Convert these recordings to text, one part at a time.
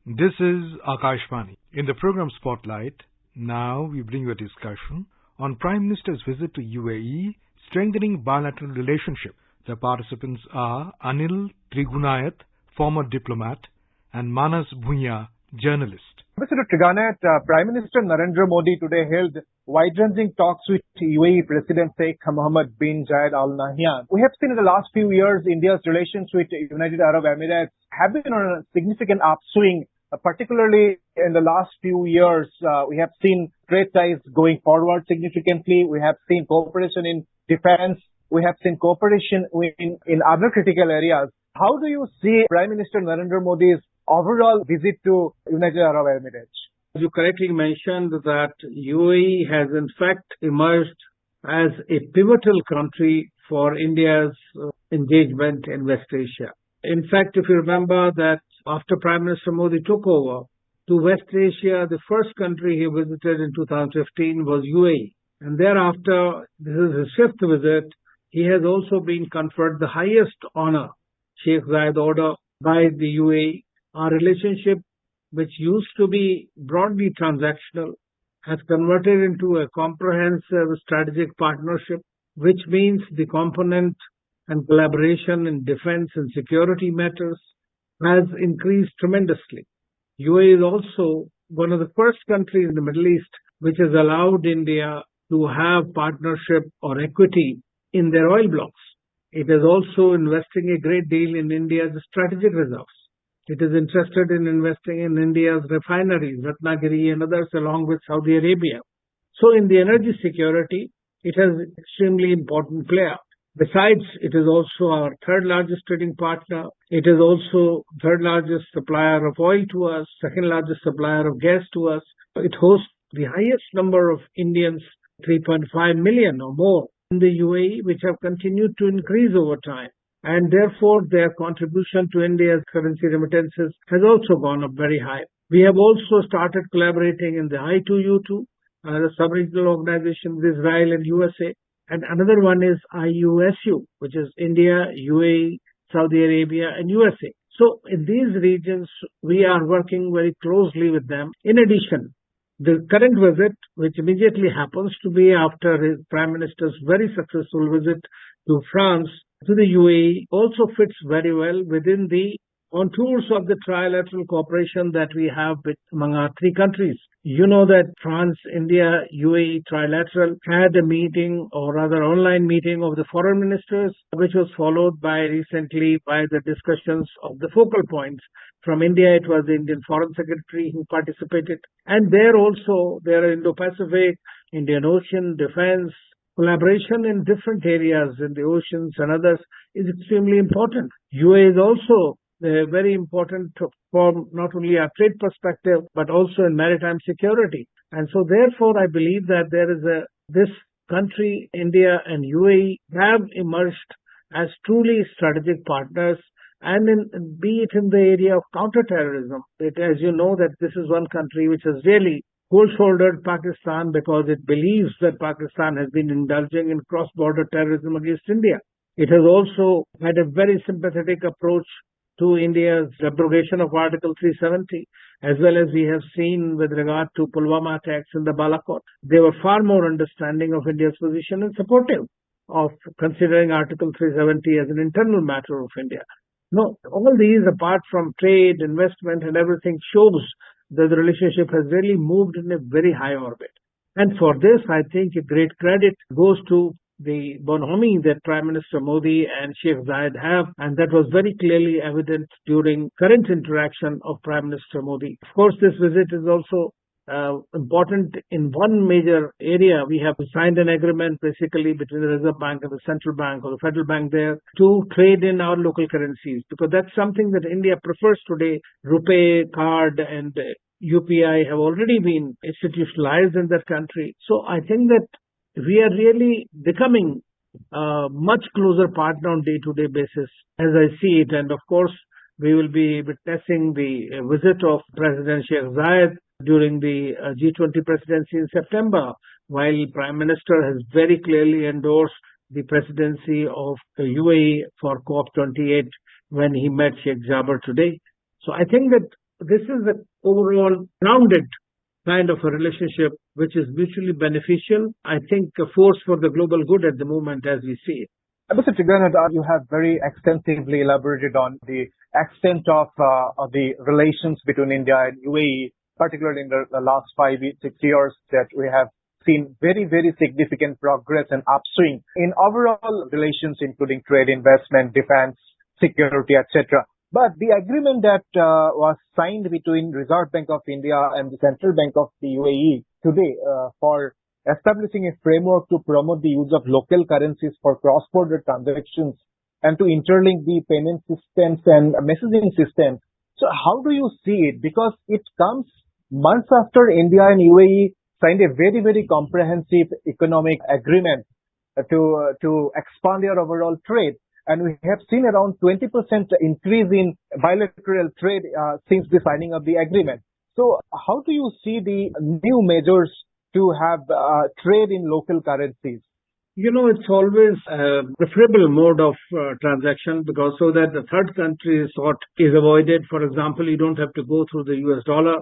This is Akashvani. In the program Spotlight, now we bring you a discussion on Prime Minister's visit to UAE, strengthening bilateral relationship. The participants are Anil Trigunayat, former diplomat, and Manas Bhunya, journalist. Mr. Trigunayat, Prime Minister Narendra Modi today held wide-ranging talks with UAE President Sheikh Mohammed bin Zayed Al Nahyan. We have seen in the last few years India's relations with United Arab Emirates have been on a significant upswing. Particularly in the last few years, we have seen trade ties going forward significantly. We have seen cooperation in defense. We have seen cooperation in other critical areas. How do you see Prime Minister Narendra Modi's overall visit to United Arab Emirates? You correctly mentioned that UAE has in fact emerged as a pivotal country for India's engagement in West Asia. In fact, if you remember that after Prime Minister Modi took over to West Asia, the first country he visited in 2015 was UAE. And thereafter, this is his fifth visit, he has also been conferred the highest honor, Sheikh Zayed Order, by the UAE. Our relationship, which used to be broadly transactional, has converted into a comprehensive strategic partnership, which means the component and collaboration in defense and security matters has increased tremendously. UAE is also one of the first countries in the Middle East which has allowed India to have partnership or equity in their oil blocks. It is also investing a great deal in India's strategic reserves. It is interested in investing in India's refineries, Ratnagiri and others, along with Saudi Arabia. So in the energy security, it has an extremely important player. Besides, it is also our third largest trading partner. It is also third largest supplier of oil to us, second largest supplier of gas to us. It hosts the highest number of Indians, 3.5 million or more in the UAE, which have continued to increase over time. And therefore, their contribution to India's currency remittances has also gone up very high. We have also started collaborating in the I2U2, the sub-regional organization with Israel and USA. And another one is IUSU, which is India, UAE, Saudi Arabia, and USA. So in these regions, we are working very closely with them. In addition, the current visit, which immediately happens to be after his Prime Minister's very successful visit to France, to the UAE, also fits very well within the contours of the trilateral cooperation that we have among our three countries. You know that France, India, UAE trilateral had a meeting, or rather online meeting of the foreign ministers, which was followed recently by the discussions of the focal points. From India, it was the Indian Foreign Secretary who participated. And there also, there are Indo-Pacific, Indian Ocean, defense, collaboration in different areas in the oceans and others is extremely important. UAE is also very important from not only a trade perspective, but also in maritime security. And so therefore, I believe that this country, India and UAE, have emerged as truly strategic partners, and be it in the area of counterterrorism. As you know, that this is one country which has really cold-shouldered Pakistan because it believes that Pakistan has been indulging in cross-border terrorism against India. It has also had a very sympathetic approach to India's abrogation of Article 370, as well as we have seen with regard to Pulwama attacks in the Balakot. They were far more understanding of India's position and supportive of considering Article 370 as an internal matter of India. No, all these, apart from trade, investment and everything, shows that the relationship has really moved in a very high orbit. And for this, I think a great credit goes to the bonhomie that Prime Minister Modi and Sheikh Zayed have, and that was very clearly evident during current interaction of Prime Minister Modi. Of course, this visit is also important in one major area. We have signed an agreement basically between the Reserve Bank and the Central Bank or the Federal Bank there to trade in our local currencies, because that's something that India prefers today. RuPay card and UPI have already been institutionalized in that country. So I think that we are really becoming a much closer partner on day-to-day basis as I see it. And of course, we will be witnessing the visit of President Sheikh Zayed during the G20 presidency in September, while Prime Minister has very clearly endorsed the presidency of the UAE for COP28 when he met Sheikh Jaber today. So I think that this is an overall rounded kind of a relationship which is mutually beneficial. I think a force for the global good at the moment as we see it. Mr. Tigranat, you have very extensively elaborated on the extent of the relations between India and UAE, particularly in the last 5-6 years, that we have seen very, very significant progress and upswing in overall relations, including trade, investment, defense, security, etc. But the agreement that was signed between Reserve Bank of India and the Central Bank of the UAE today for establishing a framework to promote the use of local currencies for cross-border transactions and to interlink the payment systems and messaging systems. So how do you see it? Because it comes months after India and UAE signed a very, very comprehensive economic agreement to expand their overall trade. And we have seen around 20% increase in bilateral trade since the signing of the agreement. So how do you see the new measures to have trade in local currencies? It's always a preferable mode of transaction because so that the third country sort is avoided. For example, you don't have to go through the US dollar,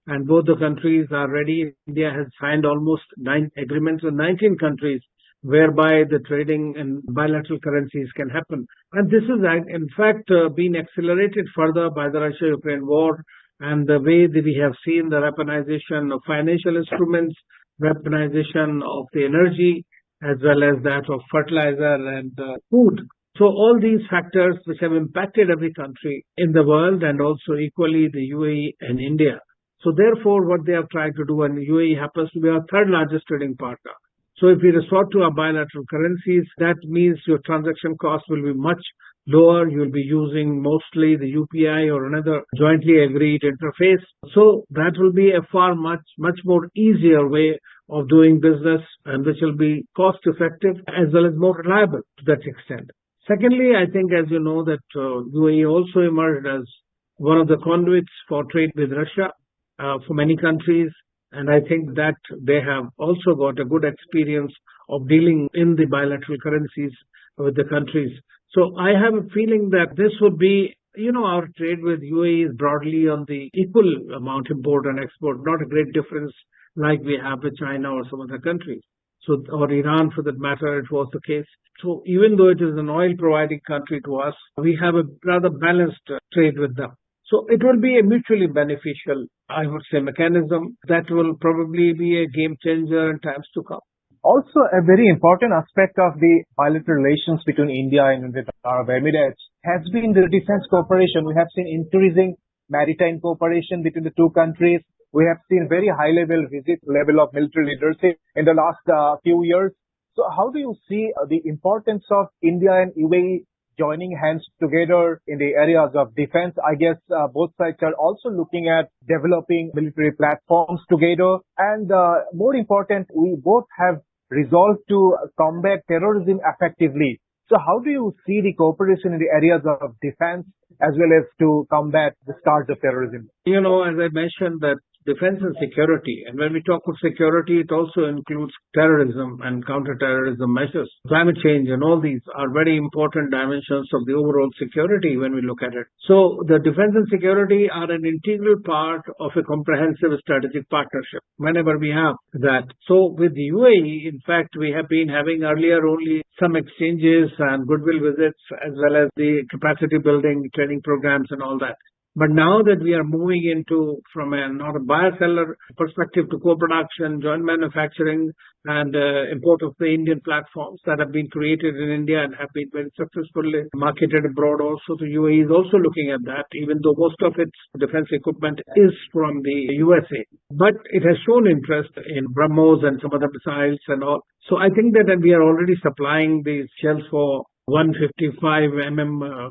and both the countries are ready. India has signed almost 9 agreements with 19 countries whereby the trading in bilateral currencies can happen. And this is in fact being accelerated further by the Russia-Ukraine war and the way that we have seen the weaponization of financial instruments, weaponization of the energy, as well as that of fertilizer and food. So all these factors which have impacted every country in the world and also equally the UAE and India. So therefore what they have tried to do, and UAE happens to be our third largest trading partner. So if we resort to our bilateral currencies, that means your transaction cost will be much lower. You'll be using mostly the UPI or another jointly agreed interface. So that will be a far much more easier way of doing business, and which will be cost effective as well as more reliable to that extent. Secondly, I think as you know that UAE also emerged as one of the conduits for trade with Russia for many countries. And I think that they have also got a good experience of dealing in the bilateral currencies with the countries. So I have a feeling that this would be, our trade with UAE is broadly on the equal amount import and export, not a great difference like we have with China or some other countries. So, or Iran for that matter, it was the case. So even though it is an oil providing country to us, we have a rather balanced trade with them. So it will be a mutually beneficial, I would say, mechanism that will probably be a game changer in times to come. Also, a very important aspect of the bilateral relations between India and the Arab Emirates has been the defense cooperation. We have seen increasing maritime cooperation between the two countries. We have seen very high-level level of military leadership in the last few years. So how do you see the importance of India and UAE joining hands together in the areas of defense? I guess both sides are also looking at developing military platforms together. And more important, we both have resolved to combat terrorism effectively. So how do you see the cooperation in the areas of defense as well as to combat the scourge of terrorism? As I mentioned that defense and security, and when we talk of security, it also includes terrorism and counter-terrorism measures. Climate change and all these are very important dimensions of the overall security when we look at it. So the defense and security are an integral part of a comprehensive strategic partnership whenever we have that. So with the UAE, in fact, we have been having earlier only some exchanges and goodwill visits as well as the capacity building, training programs and all that. But now that we are moving into from not a buyer-seller perspective to co-production, joint manufacturing and import of the Indian platforms that have been created in India and have been very successfully marketed abroad also, the UAE is also looking at that, even though most of its defense equipment is from the USA. But it has shown interest in BrahMos and some other missiles and all. So I think that we are already supplying these shells for 155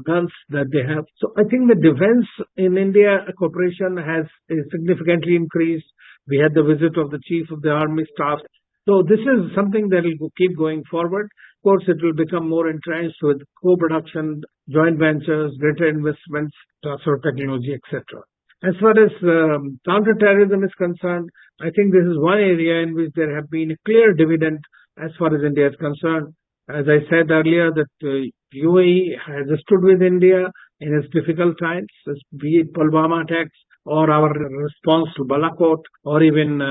guns that they have. So I think the defense in India cooperation has significantly increased. We had the visit of the Chief of the Army Staff. So this is something that will keep going forward. Of course, it will become more entrenched with co-production, joint ventures, greater investments, transfer of technology, etc. As far as counter-terrorism is concerned, I think this is one area in which there have been a clear dividend as far as India is concerned. As I said earlier, that UAE has stood with India in its difficult times, be it Pulwama attacks or our response to Balakot, or even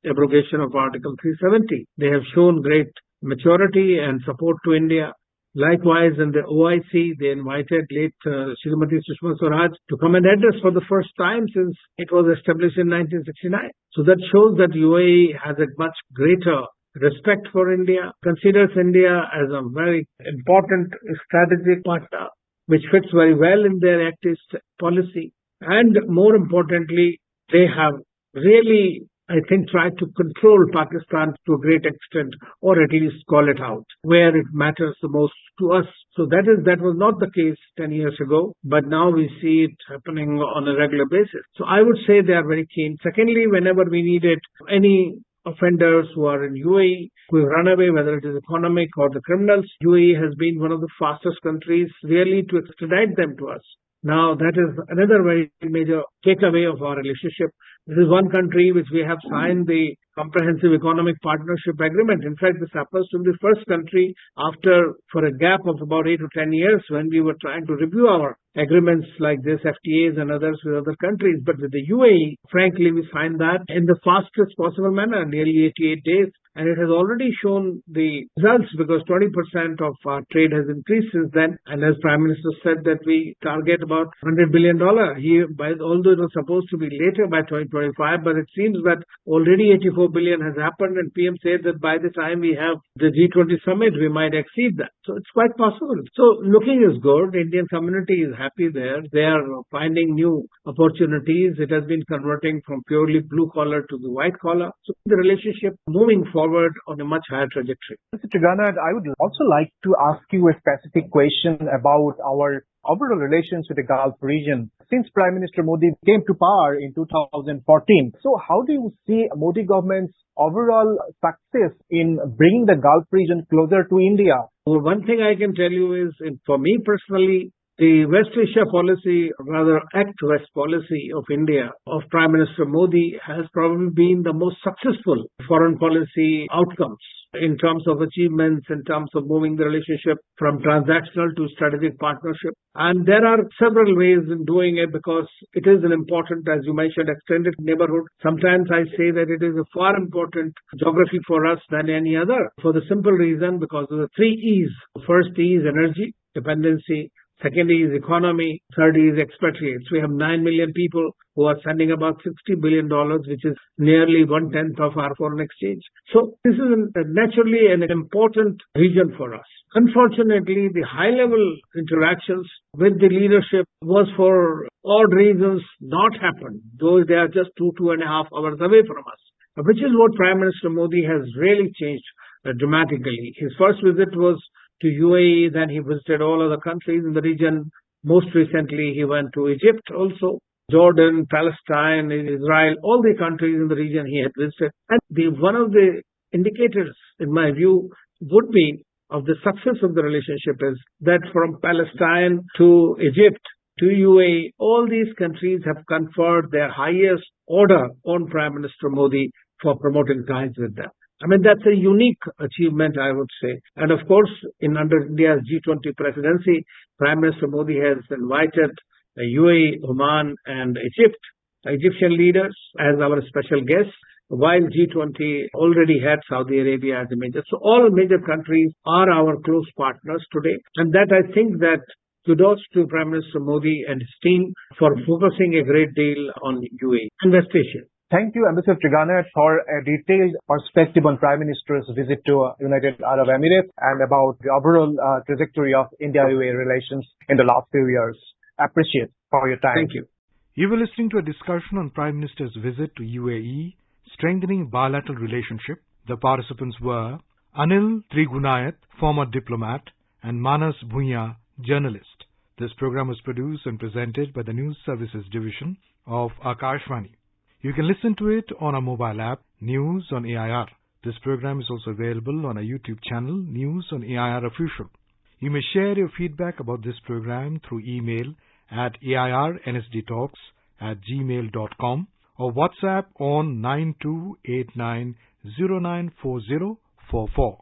abrogation of Article 370. They have shown great maturity and support to India. Likewise, in the OIC, they invited late Srimati Sushma Swaraj to come and address for the first time since it was established in 1969. So that shows that UAE has a much greater respect for India, considers India as a very important strategic partner, which fits very well in their Act East policy. And more importantly, they have really, I think, tried to control Pakistan to a great extent, or at least call it out where it matters the most to us. So that was not the case 10 years ago, but now we see it happening on a regular basis. So I would say they are very keen. Secondly, whenever we needed any offenders who are in UAE, who have run away, whether it is economic or the criminals, UAE has been one of the fastest countries really to extradite them to us. Now, that is another very major takeaway of our relationship. This is one country which we have signed the Comprehensive Economic Partnership Agreement. In fact, this happens to be the first country for a gap of about 8 to 10 years when we were trying to review our agreements like this, FTAs and others with other countries. But with the UAE, frankly, we signed that in the fastest possible manner, nearly 88 days. And it has already shown the results because 20% of our trade has increased since then. And as Prime Minister said that we target about $100 billion here, although it was supposed to be later by 2025, but it seems that already 84 billion has happened, and PM said that by the time we have the G20 summit, we might exceed that. So it's quite possible. So looking is good. Indian community is happy there. They are finding new opportunities. It has been converting from purely blue collar to the white collar. So the relationship moving forward on a much higher trajectory. Mr. Tigana, I would also like to ask you a specific question about our overall relations with the Gulf region. Since Prime Minister Modi came to power in 2014, so how do you see Modi government's overall success in bringing the Gulf region closer to India? Well, one thing I can tell you is, for me personally, the West Asia policy, rather Act West policy of India, of Prime Minister Modi, has probably been the most successful foreign policy outcomes in terms of achievements, in terms of moving the relationship from transactional to strategic partnership. And there are several ways in doing it because it is an important, as you mentioned, extended neighborhood. Sometimes I say that it is a far important geography for us than any other, for the simple reason because of the 3 E's. First E is energy, dependency. Second is economy. Third is expatriates. We have 9 million people who are sending about $60 billion, which is nearly 1/10 of our foreign exchange. So this is naturally an important region for us. Unfortunately, the high-level interactions with the leadership was for odd reasons not happened, though they are just 2.5 hours away from us, which is what Prime Minister Modi has really changed dramatically. His first visit was to UAE, then he visited all other countries in the region. Most recently, he went to Egypt also, Jordan, Palestine, Israel, all the countries in the region he had visited. And one of the indicators, in my view, would be of the success of the relationship is that from Palestine to Egypt to UAE, all these countries have conferred their highest order on Prime Minister Modi for promoting ties with them. I mean, that's a unique achievement, I would say. And of course, under India's G20 presidency, Prime Minister Modi has invited UAE, Oman, and Egyptian leaders as our special guests, while G20 already had Saudi Arabia as a major. So all major countries are our close partners today. And that I think that kudos to Prime Minister Modi and his team for focusing a great deal on UAE and West Asia. Thank you, Ambassador Tigana, for a detailed perspective on Prime Minister's visit to United Arab Emirates and about the overall trajectory of India-UAE relations in the last few years. Appreciate for your time. Thank you. You were listening to a discussion on Prime Minister's visit to UAE, strengthening bilateral relationship. The participants were Anil Trigunayat, former diplomat, and Manas Bhuiya, journalist. This program was produced and presented by the News Services Division of Akashvani. You can listen to it on our mobile app, News on AIR. This program is also available on our YouTube channel, News on AIR Official. You may share your feedback about this program through email at airnsdtalks@gmail.com or WhatsApp on 9289094044.